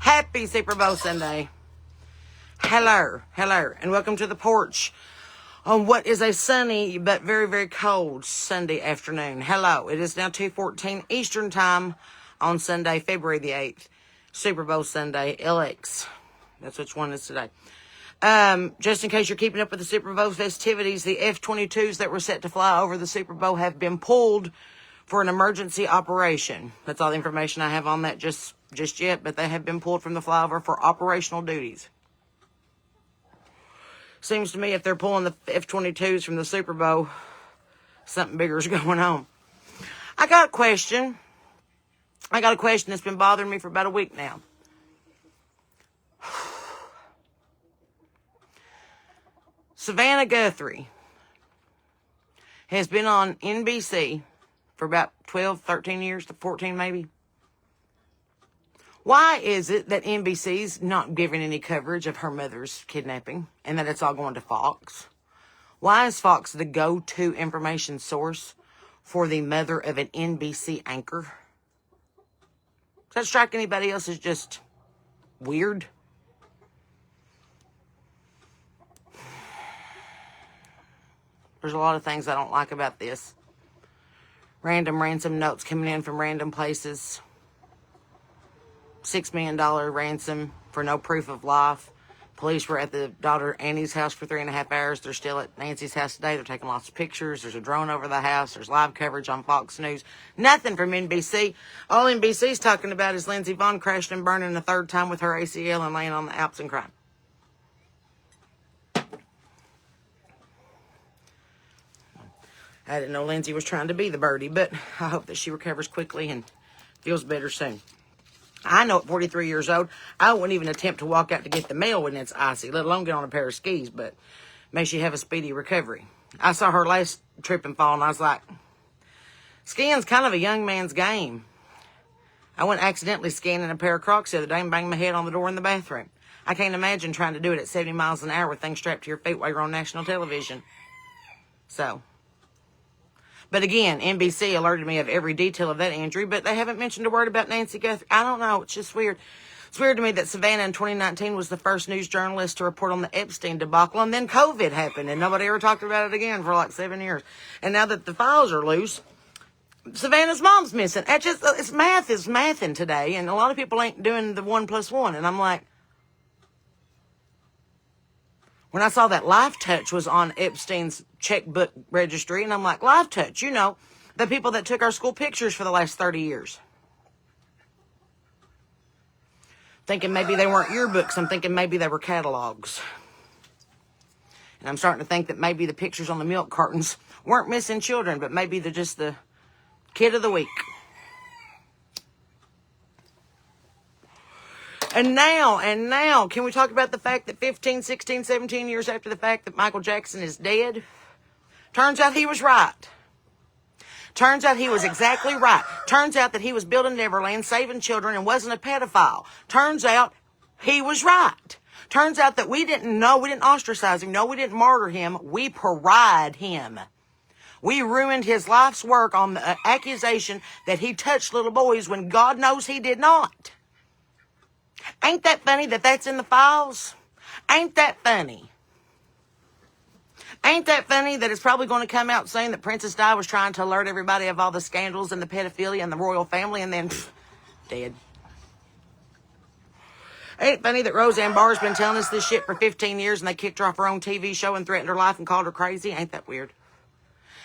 Happy Super Bowl Sunday. Hello, and welcome to the porch on what is a sunny but very, very cold Sunday afternoon. Hello, it is now 2:14 Eastern Time on Sunday, February the 8th. Super Bowl Sunday, LX. That's which one is today. Just in case you're keeping up with the Super Bowl festivities, the F-22s that were set to fly over the Super Bowl have been pulled for an emergency operation. That's all the information I have on that just yet, but they have been pulled from the flyover for operational duties. Seems to me if they're pulling the F-22s from the Super Bowl, something bigger is going on. I got a question that's been bothering me for about a week now. Savannah Guthrie has been on NBC for about 12, 13 years, to 14 maybe. Why is it that NBC's not giving any coverage of her mother's kidnapping and that it's all going to Fox? Why is Fox the go-to information source for the mother of an NBC anchor? Does that strike anybody else as just weird? There's a lot of things I don't like about this. Random ransom notes coming in from random places. $6 million ransom for no proof of life. Police were at the daughter Annie's house for 3.5 hours. They're still at Nancy's house today. They're taking lots of pictures. There's a drone over the house. There's live coverage on Fox News. Nothing from NBC. All NBC's talking about is Lindsey Vonn crashing and burning a third time with her ACL and laying on the Alps and crying. I didn't know Lindsay was trying to be the birdie, but I hope that she recovers quickly and feels better soon. I know at 43 years old, I wouldn't even attempt to walk out to get the mail when it's icy, let alone get on a pair of skis, but may she have a speedy recovery. I saw her last trip and fall, and I was like, skiing's kind of a young man's game. I went accidentally skiing in a pair of Crocs the other day and banged my head on the door in the bathroom. I can't imagine trying to do it at 70 miles an hour with things strapped to your feet while you're on national television. But again, NBC alerted me of every detail of that injury, but they haven't mentioned a word about Nancy Guthrie. I don't know. It's just weird. It's weird to me that Savannah in 2019 was the first news journalist to report on the Epstein debacle, and then COVID happened, and nobody ever talked about it again for like 7 years. And now that the files are loose, Savannah's mom's missing. It's math is mathing today, and a lot of people ain't doing the 1 + 1. And I'm like, when I saw that Life Touch was on Epstein's checkbook registry, and I'm like, Life Touch, you know, the people that took our school pictures for the last 30 years. Thinking maybe they weren't yearbooks. I'm thinking maybe they were catalogs. And I'm starting to think that maybe the pictures on the milk cartons weren't missing children, but maybe they're just the kid of the week. And now, can we talk about the fact that 15, 16, 17 years after the fact that Michael Jackson is dead? Turns out he was right. Turns out he was exactly right. Turns out that he was building Neverland, saving children, and wasn't a pedophile. Turns out he was right. Turns out that we didn't ostracize him. No, we didn't martyr him. We pariahed him. We ruined his life's work on the accusation that he touched little boys when God knows he did not. Ain't that funny that that's in the files? Ain't that funny? Ain't that funny that it's probably going to come out soon that Princess Di was trying to alert everybody of all the scandals and the pedophilia and the royal family, and then dead? Ain't it funny that Roseanne Barr's been telling us this shit for 15 years and they kicked her off her own TV show and threatened her life and called her crazy? Ain't that weird?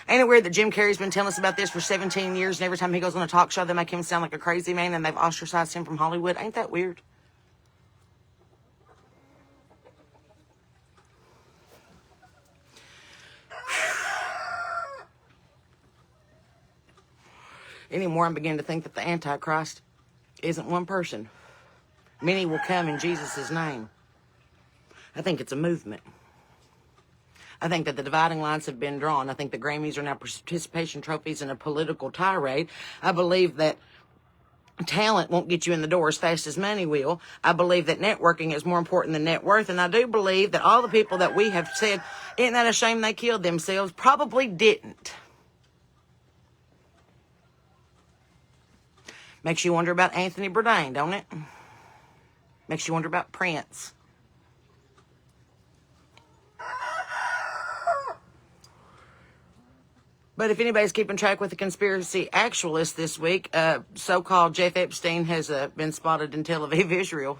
Ain't it weird that Jim Carrey's been telling us about this for 17 years and every time he goes on a talk show they make him sound like a crazy man and they've ostracized him from Hollywood? Ain't that weird? Anymore, I'm beginning to think that the Antichrist isn't one person. Many will come in Jesus' name. I think it's a movement. I think that the dividing lines have been drawn. I think the Grammys are now participation trophies in a political tirade. I believe that talent won't get you in the door as fast as money will. I believe that networking is more important than net worth. And I do believe that all the people that we have said, isn't that a shame they killed themselves, probably didn't. Makes you wonder about Anthony Bourdain, don't it? Makes you wonder about Prince. But if anybody's keeping track with the conspiracy actualists this week, so-called Jeff Epstein has been spotted in Tel Aviv, Israel.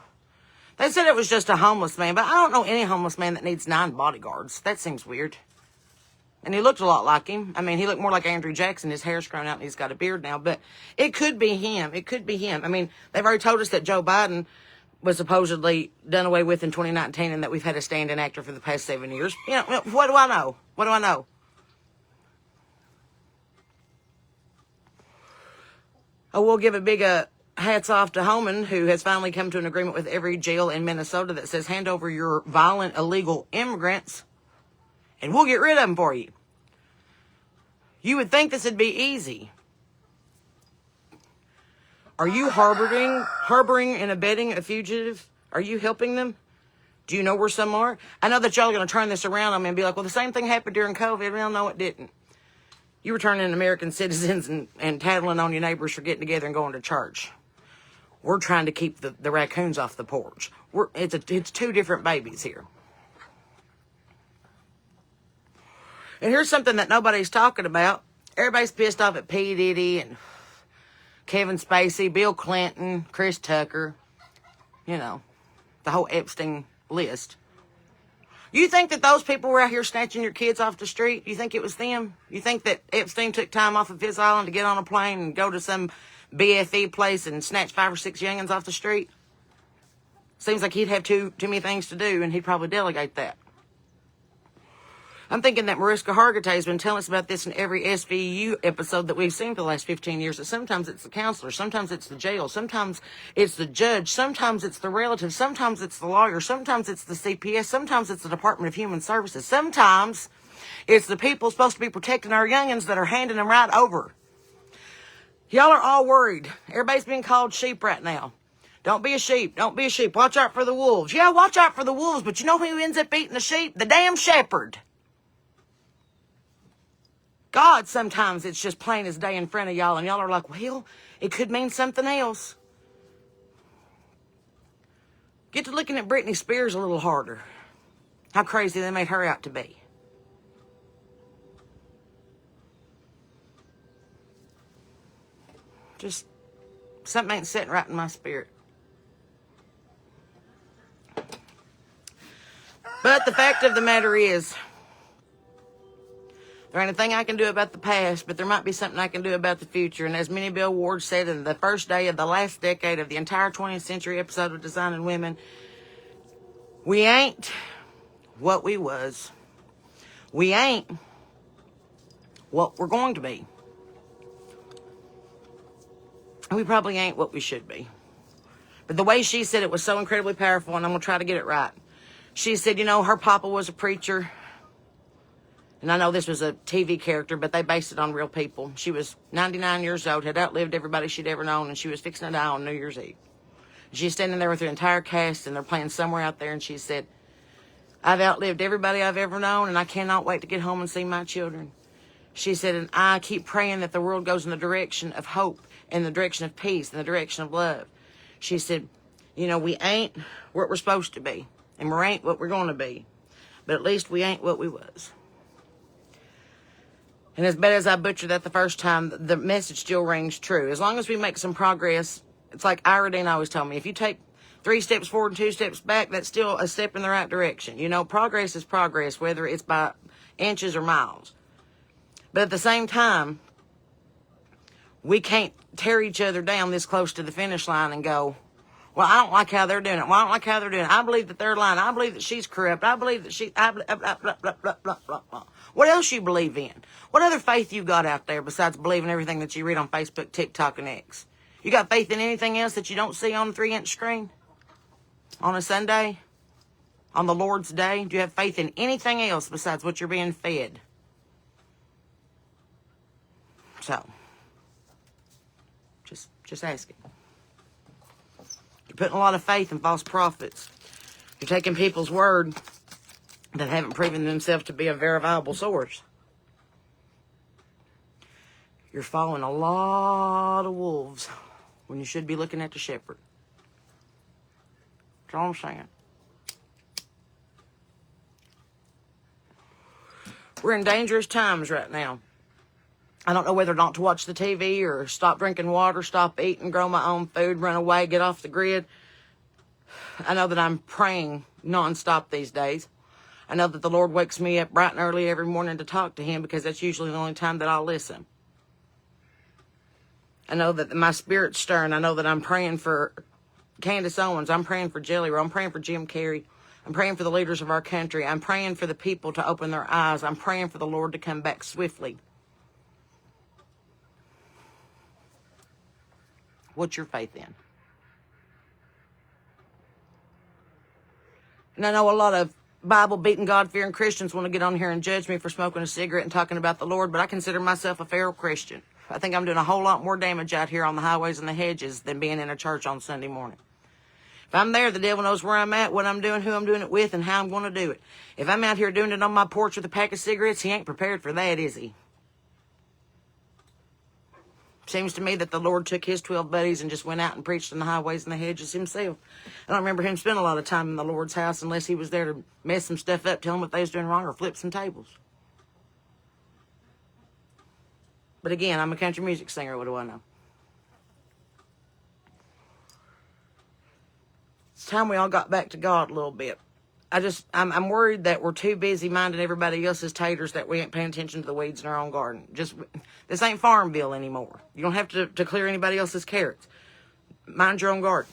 They said it was just a homeless man, but I don't know any homeless man that needs 9 bodyguards. That seems weird. And he looked a lot like him. I mean, he looked more like Andrew Jackson. His hair's grown out and he's got a beard now. But it could be him. It could be him. I mean, they've already told us that Joe Biden was supposedly done away with in 2019 and that we've had a stand-in actor for the past 7 years. You know, what do I know? What do I know? Oh, we'll give a big hats off to Homan, who has finally come to an agreement with every jail in Minnesota that says, hand over your violent, illegal immigrants, and we'll get rid of them for you. You would think this would be easy. Are you harboring and abetting a fugitive? Are you helping them? Do you know where some are? I know that y'all are going to turn this around on me and be like, well, the same thing happened during COVID. Well, no, it didn't. You were turning American citizens and tattling on your neighbors for getting together and going to church. We're trying to keep the raccoons off the porch. It's 2 different babies here. And here's something that nobody's talking about. Everybody's pissed off at P. Diddy and Kevin Spacey, Bill Clinton, Chris Tucker. You know, the whole Epstein list. You think that those people were out here snatching your kids off the street? You think it was them? You think that Epstein took time off of his island to get on a plane and go to some BFE place and snatch 5 or 6 youngins off the street? Seems like he'd have too many things to do, and he'd probably delegate that. I'm thinking that Mariska Hargitay has been telling us about this in every SVU episode that we've seen for the last 15 years, that sometimes it's the counselor, sometimes it's the jail, sometimes it's the judge, sometimes it's the relative, sometimes it's the lawyer, sometimes it's the CPS, sometimes it's the Department of Human Services, sometimes it's the people supposed to be protecting our youngins that are handing them right over. Y'all are all worried. Everybody's being called sheep right now. Don't be a sheep. Don't be a sheep. Watch out for the wolves. Yeah, watch out for the wolves, but you know who ends up eating the sheep? The damn shepherd. God, sometimes it's just plain as day in front of y'all, and y'all are like, well, it could mean something else. Get to looking at Britney Spears a little harder. How crazy they made her out to be. Just, something ain't sitting right in my spirit. But the fact of the matter is, there ain't a thing I can do about the past, but there might be something I can do about the future. And as Minnie Bell Ward said in the first day of the last decade of the entire 20th century episode of Designing Women, we ain't what we was. We ain't what we're going to be. And we probably ain't what we should be. But the way she said it was so incredibly powerful, and I'm going to try to get it right. She said, you know, her papa was a preacher. And I know this was a TV character, but they based it on real people. She was 99 years old, had outlived everybody she'd ever known, and she was fixing to die on New Year's Eve. She's standing there with her entire cast, and they're playing Somewhere Out There, and she said, I've outlived everybody I've ever known, and I cannot wait to get home and see my children. She said, and I keep praying that the world goes in the direction of hope, in the direction of peace, in the direction of love. She said, you know, we ain't what we're supposed to be, and we ain't what we're going to be, but at least we ain't what we was. And as bad as I butchered that the first time, the message still rings true. As long as we make some progress, it's like Ira Dean always told me, if you take 3 steps forward and 2 steps back, that's still a step in the right direction. You know, progress is progress, whether it's by inches or miles. But at the same time, we can't tear each other down this close to the finish line and go, well, I don't like how they're doing it. Well, I don't like how they're doing it. I believe that they're lying. I believe that she's corrupt. I believe that blah, blah, blah, blah, blah, blah, blah, blah. What else you believe in? What other faith you got out there besides believing everything that you read on Facebook, TikTok, and X? You got faith in anything else that you don't see on the 3-inch screen? On a Sunday? On the Lord's Day? Do you have faith in anything else besides what you're being fed? So, just asking. You're putting a lot of faith in false prophets. You're taking people's word that haven't proven themselves to be a verifiable source. You're following a lot of wolves when you should be looking at the shepherd. That's all I'm saying. We're in dangerous times right now. I don't know whether not to watch the TV or stop drinking water, stop eating, grow my own food, run away, get off the grid. I know that I'm praying nonstop these days. I know that the Lord wakes me up bright and early every morning to talk to Him because that's usually the only time that I'll listen. I know that my spirit's stirring. I know that I'm praying for Candace Owens. I'm praying for Jelly Roll. I'm praying for Jim Carrey. I'm praying for the leaders of our country. I'm praying for the people to open their eyes. I'm praying for the Lord to come back swiftly. What's your faith in? And I know a lot of Bible-beating, God-fearing Christians want to get on here and judge me for smoking a cigarette and talking about the Lord, but I consider myself a feral Christian. I think I'm doing a whole lot more damage out here on the highways and the hedges than being in a church on Sunday morning. If I'm there, the devil knows where I'm at, what I'm doing, who I'm doing it with, and how I'm going to do it. If I'm out here doing it on my porch with a pack of cigarettes, he ain't prepared for that, is he? Seems to me that the Lord took his 12 buddies and just went out and preached in the highways and the hedges himself. I don't remember him spending a lot of time in the Lord's house unless he was there to mess some stuff up, tell them what they was doing wrong, or flip some tables. But again, I'm a country music singer. What do I know? It's time we all got back to God a little bit. I'm worried that we're too busy minding everybody else's taters that we ain't paying attention to the weeds in our own garden. This ain't Farmville anymore. You don't have to clear anybody else's carrots. Mind your own garden.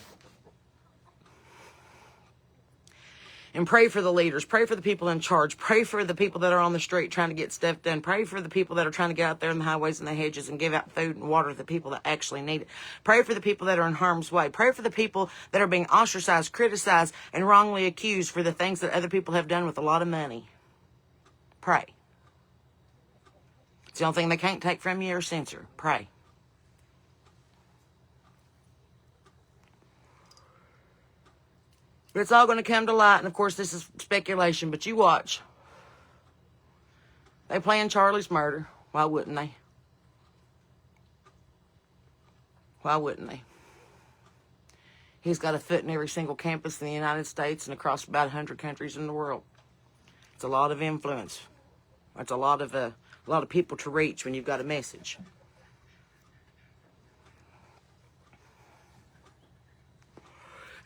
And pray for the leaders. Pray for the people in charge. Pray for the people that are on the street trying to get stuff done. Pray for the people that are trying to get out there in the highways and the hedges and give out food and water to the people that actually need it. Pray for the people that are in harm's way. Pray for the people that are being ostracized, criticized, and wrongly accused for the things that other people have done with a lot of money. Pray. It's the only thing they can't take from you or censor. Pray. But it's all going to come to light, and of course this is speculation, but you watch. They plan Charlie's murder. Why wouldn't they? Why wouldn't they? He's got a foot in every single campus in the United States and across about 100 countries in the world. It's a lot of influence. It's a lot of people to reach when you've got a message.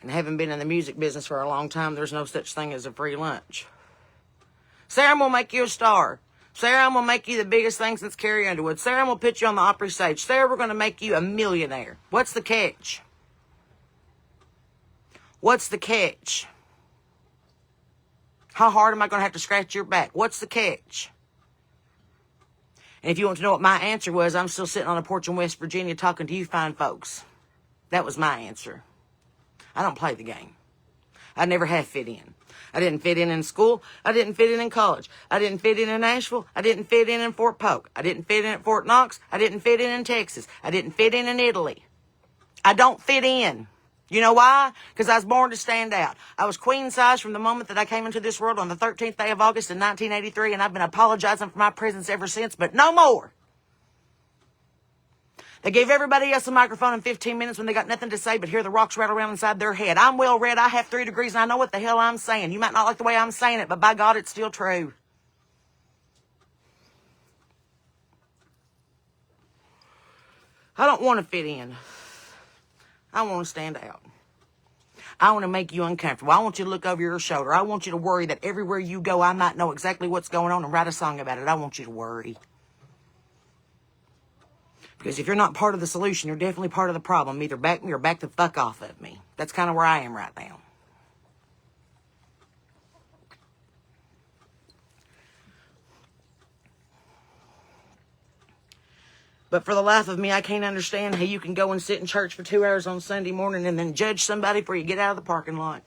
And having been in the music business for a long time, there's no such thing as a free lunch. Sarah, I'm going to make you a star. Sarah, I'm going to make you the biggest thing since Carrie Underwood. Sarah, I'm going to put you on the opera stage. Sarah, we're going to make you a millionaire. What's the catch? What's the catch? How hard am I going to have to scratch your back? What's the catch? And if you want to know what my answer was, I'm still sitting on a porch in West Virginia talking to you fine folks. That was my answer. I don't play the game. I never have fit in. I didn't fit in school. I didn't fit in college. I didn't fit in Nashville. I didn't fit in Fort Polk. I didn't fit in at Fort Knox. I didn't fit in Texas. I didn't fit in Italy. I don't fit in. You know why? Because I was born to stand out. I was queen size from the moment that I came into this world on the 13th day of August in 1983, and I've been apologizing for my presence ever since, but no more. They gave everybody else a microphone in 15 minutes when they got nothing to say but hear the rocks rattle around inside their head. I'm well read. I have 3 degrees, and I know what the hell I'm saying. You might not like the way I'm saying it, but by God, it's still true. I don't want to fit in. I want to stand out. I want to make you uncomfortable. I want you to look over your shoulder. I want you to worry that everywhere you go, I might know exactly what's going on and write a song about it. I want you to worry. Because if you're not part of the solution, you're definitely part of the problem. Either back me or back the fuck off of me. That's kind of where I am right now. But for the life of me, I can't understand how you can go and sit in church for 2 hours on Sunday morning and then judge somebody before you get out of the parking lot.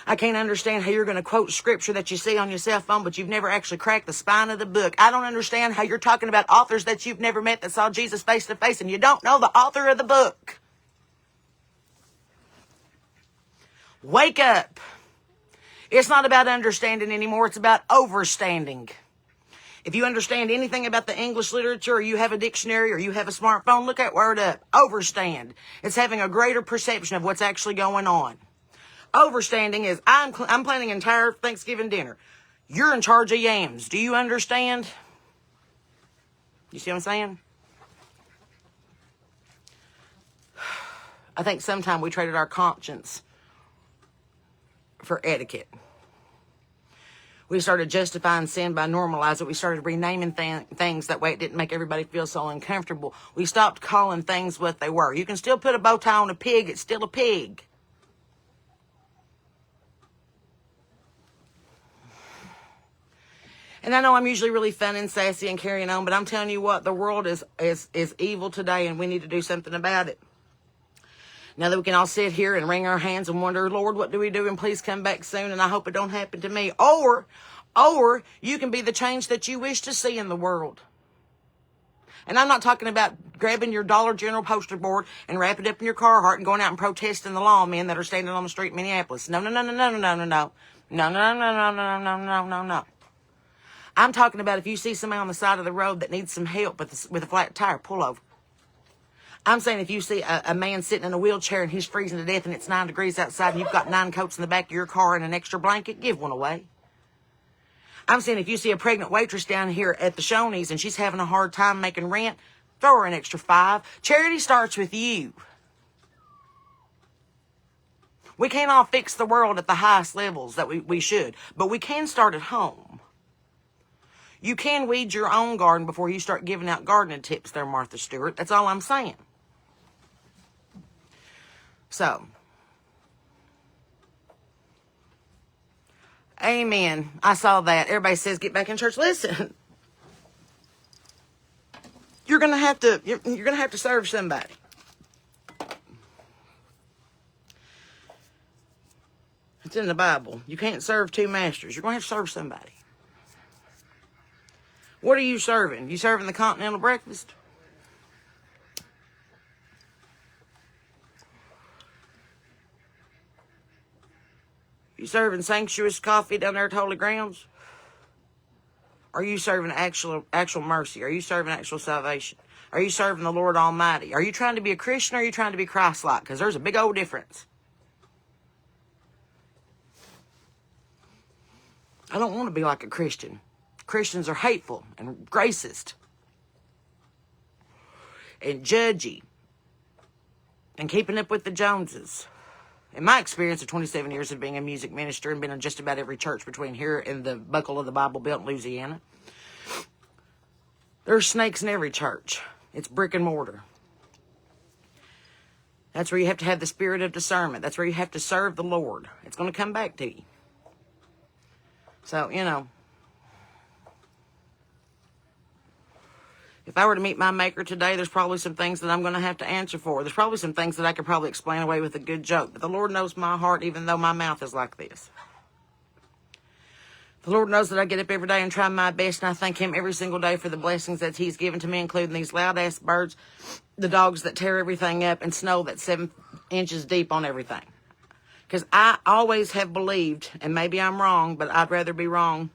I can't understand how you're going to quote scripture that you see on your cell phone, but you've never actually cracked the spine of the book. I don't understand how you're talking about authors that you've never met that saw Jesus face to face, and you don't know the author of the book. Wake up. It's not about understanding anymore. It's about overstanding. If you understand anything about the English literature, or you have a dictionary, or you have a smartphone, look that word up. Overstand. It's having a greater perception of what's actually going on. Overstanding is I'm planning an entire Thanksgiving dinner. You're in charge of yams. Do you understand? You see what I'm saying? I think sometimes we traded our conscience for etiquette. We started justifying sin by normalizing it. We started renaming things that way it didn't make everybody feel so uncomfortable. We stopped calling things what they were. You can still put a bow tie on a pig. It's still a pig. And I know I'm usually really fun and sassy and carrying on, but I'm telling you what, the world is evil today, and we need to do something about it. Now that we can all sit here and wring our hands and wonder, Lord, what do we do? And please come back soon. And I hope it don't happen to me. Or you can be the change that you wish to see in the world. And I'm not talking about grabbing your Dollar General poster board and wrapping it up in your Carhartt and going out and protesting the lawmen that are standing on the street in Minneapolis. No. No. I'm talking about if you see somebody on the side of the road that needs some help with a flat tire, pull over. I'm saying if you see a man sitting in a wheelchair and he's freezing to death and it's 9 degrees outside and you've got 9 coats in the back of your car and an extra blanket, give one away. I'm saying if you see a pregnant waitress down here at the Shoney's and she's having a hard time making rent, throw her an extra 5. Charity starts with you. We can't all fix the world at the highest levels that we should, but we can start at home. You can weed your own garden before you start giving out gardening tips there, Martha Stewart. That's all I'm saying. So, amen. I saw that. Everybody says get back in church. Listen, you're gonna have to serve somebody. It's in the Bible. You can't serve 2 masters. You're gonna have to serve somebody. What are you serving? You serving the continental breakfast? You serving sanctuous coffee down there at Holy Grounds? Are you serving actual mercy? Are you serving actual salvation? Are you serving the Lord Almighty? Are you trying to be a Christian or are you trying to be Christ-like? Because there's a big old difference. I don't want to be like a Christian. Christians are hateful and racist and judgy and keeping up with the Joneses. In my experience of 27 years of being a music minister and been in just about every church between here and the buckle of the Bible Belt in Louisiana, there's snakes in every church. It's brick and mortar. That's where you have to have the spirit of discernment. That's where you have to serve the Lord. It's going to come back to you. So, if I were to meet my maker today, there's probably some things that I'm going to have to answer for. There's probably some things that I could probably explain away with a good joke. But the Lord knows my heart, even though my mouth is like this. The Lord knows that I get up every day and try my best, and I thank Him every single day for the blessings that He's given to me, including these loud-ass birds, the dogs that tear everything up, and snow that's 7 inches deep on everything. Because I always have believed, and maybe I'm wrong, but I'd rather be wrong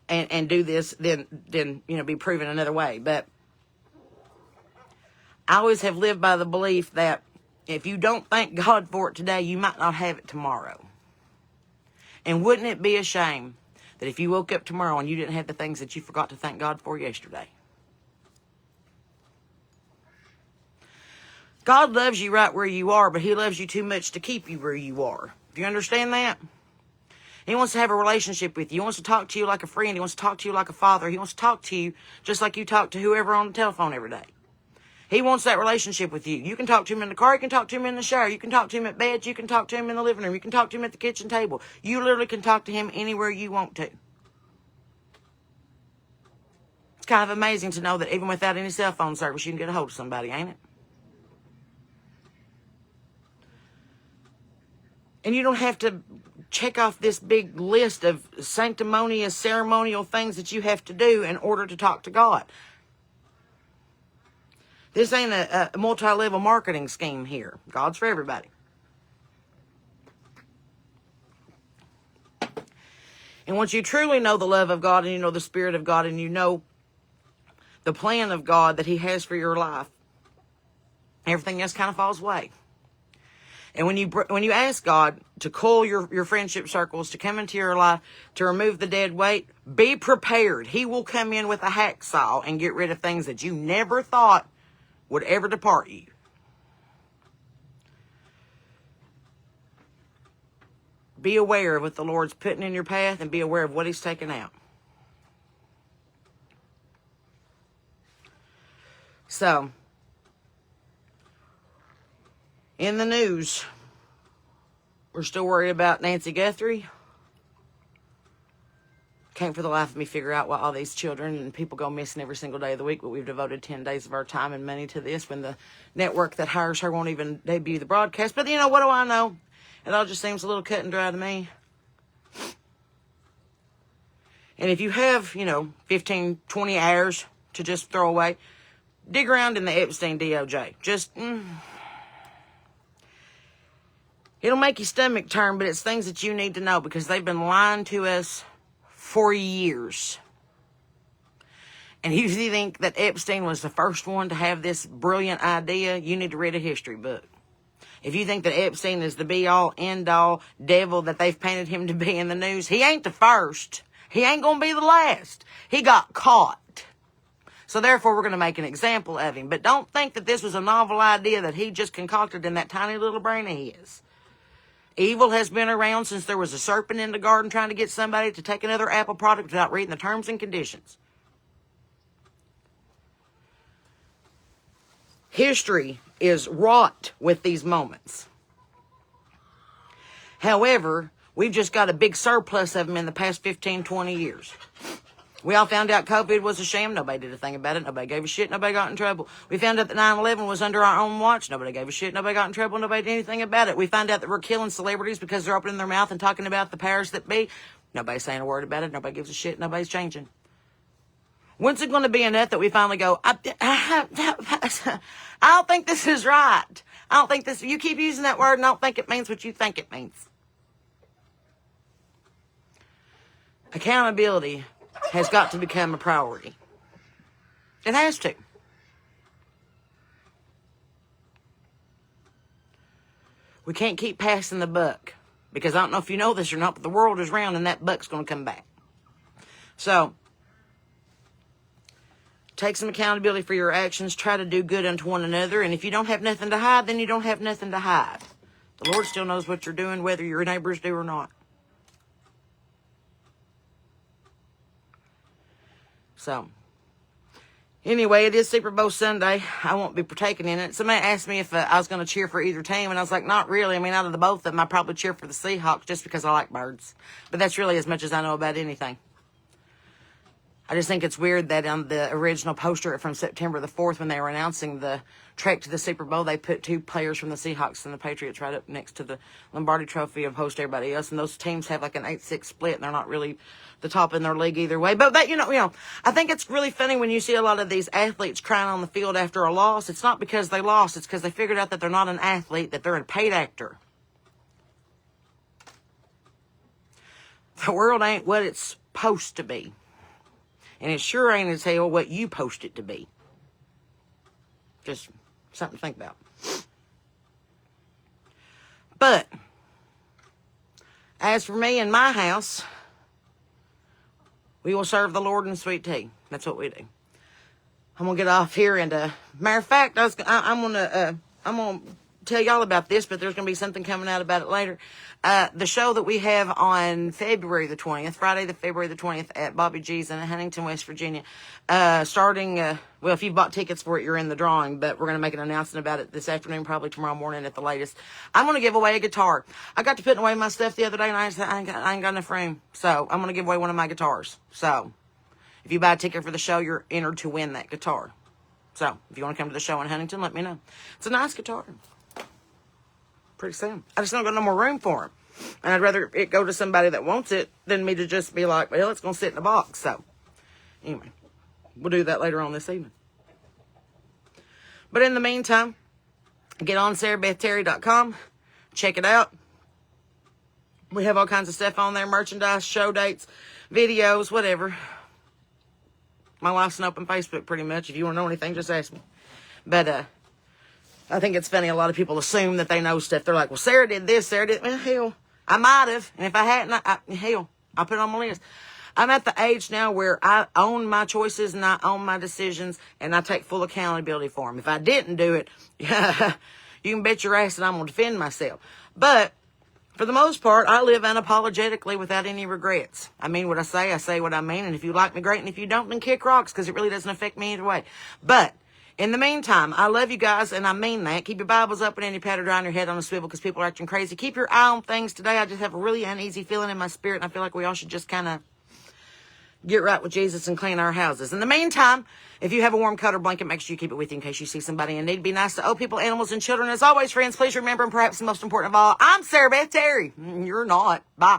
and do this than be proven another way. But I always have lived by the belief that if you don't thank God for it today, you might not have it tomorrow. And wouldn't it be a shame that if you woke up tomorrow and you didn't have the things that you forgot to thank God for yesterday? God loves you right where you are, but He loves you too much to keep you where you are. Do you understand that? He wants to have a relationship with you. He wants to talk to you like a friend. He wants to talk to you like a father. He wants to talk to you just like you talk to whoever on the telephone every day. He wants that relationship with you. You can talk to Him in the car. You can talk to Him in the shower. You can talk to Him at bed. You can talk to Him in the living room. You can talk to Him at the kitchen table. You literally can talk to Him anywhere you want to. It's kind of amazing to know that even without any cell phone service, you can get a hold of somebody, ain't it? And you don't have to check off this big list of sanctimonious, ceremonial things that you have to do in order to talk to God. This ain't a multi-level marketing scheme here. God's for everybody. And once you truly know the love of God and you know the Spirit of God and you know the plan of God that He has for your life, everything else kind of falls away. And when you ask God to call your friendship circles to come into your life to remove the dead weight, be prepared. He will come in with a hacksaw and get rid of things that you never thought would ever depart you. Be aware of what the Lord's putting in your path and be aware of what He's taking out. So, in the news, we're still worried about Nancy Guthrie. Can't for the life of me figure out why all these children and people go missing every single day of the week, but we've devoted 10 days of our time and money to this when the network that hires her won't even debut the broadcast. But, what do I know? It all just seems a little cut and dry to me. And if you have, 15, 20 hours to just throw away, dig around in the Epstein DOJ. It'll make your stomach turn, but it's things that you need to know because they've been lying to us for years. And if you think that Epstein was the first one to have this brilliant idea, you need to read a history book. If you think that Epstein is the be-all, end-all devil that they've painted him to be in the news, he ain't the first. He ain't going to be the last. He got caught. So therefore, we're going to make an example of him. But don't think that this was a novel idea that he just concocted in that tiny little brain of his. Evil has been around since there was a serpent in the garden trying to get somebody to take another Apple product without reading the terms and conditions. History is wrought with these moments. However, we've just got a big surplus of them in the past 15, 20 years. We all found out COVID was a sham. Nobody did a thing about it. Nobody gave a shit. Nobody got in trouble. We found out that 9/11 was under our own watch. Nobody gave a shit. Nobody got in trouble. Nobody did anything about it. We found out that we're killing celebrities because they're opening their mouth and talking about the powers that be. Nobody's saying a word about it. Nobody gives a shit. Nobody's changing. When's it going to be enough that we finally go, I don't think this is right. I don't think this, you keep using that word and I don't think it means what you think it means. Accountability has got to become a priority. It has to. We can't keep passing the buck because I don't know if you know this or not, but the world is round and that buck's going to come back. So, take some accountability for your actions. Try to do good unto one another. And if you don't have nothing to hide, then you don't have nothing to hide. The Lord still knows what you're doing, whether your neighbors do or not. So, anyway, it is Super Bowl Sunday. I won't be partaking in it. Somebody asked me if I was going to cheer for either team, and I was like, not really. I mean, out of the both of them, I probably cheer for the Seahawks just because I like birds. But that's really as much as I know about anything. I just think it's weird that on the original poster from September the 4th, when they were announcing the trek to the Super Bowl, they put two players from the Seahawks and the Patriots right up next to the Lombardi Trophy and opposed to everybody else. And those teams have like an 8-6 split, and they're not really the top in their league either way. But that, I think it's really funny when you see a lot of these athletes crying on the field after a loss. It's not because they lost. It's because they figured out that they're not an athlete, that they're a paid actor. The world ain't what it's supposed to be. And it sure ain't as hell what you post it to be. Just something to think about. But, as for me and my house, we will serve the Lord in sweet tea. That's what we do. I'm going to get off here. And, matter of fact, I'm going to tell y'all about this, but there's going to be something coming out about it later. The show that we have on February the 20th, Friday the February the 20th at Bobby G's in Huntington, West Virginia. Starting, if you've bought tickets for it, you're in the drawing, but we're going to make an announcement about it this afternoon, probably tomorrow morning at the latest. I'm going to give away a guitar. I got to putting away my stuff the other day, and I ain't got enough room. So I'm going to give away one of my guitars. So if you buy a ticket for the show, you're entered to win that guitar. So if you want to come to the show in Huntington, let me know. It's a nice guitar. Pretty soon. I just don't got no more room for them. And I'd rather it go to somebody that wants it than me to just be like, well, it's going to sit in a box. So, anyway, we'll do that later on this evening. But in the meantime, get on SarahBethTerry.com. Check it out. We have all kinds of stuff on there. Merchandise, show dates, videos, whatever. My life's an open Facebook pretty much. If you want to know anything, just ask me. But, I think it's funny. A lot of people assume that they know stuff. They're like, well, Sarah did this, Sarah did. Well, hell, I might have. And if I hadn't, hell, I'll put it on my list. I'm at the age now where I own my choices and I own my decisions and I take full accountability for them. If I didn't do it, you can bet your ass that I'm going to defend myself. But for the most part, I live unapologetically without any regrets. I mean what I say what I mean. And if you like me, great. And if you don't, then kick rocks, because it really doesn't affect me either way. But in the meantime, I love you guys, and I mean that. Keep your Bibles open and your powder dry and your head on a swivel, because people are acting crazy. Keep your eye on things today. I just have a really uneasy feeling in my spirit, and I feel like we all should just kind of get right with Jesus and clean our houses. In the meantime, if you have a warm coat or blanket, make sure you keep it with you in case you see somebody in need. Be nice to old people, animals, and children. As always, friends, please remember, and perhaps the most important of all, I'm Sarah Beth Terry. You're not. Bye.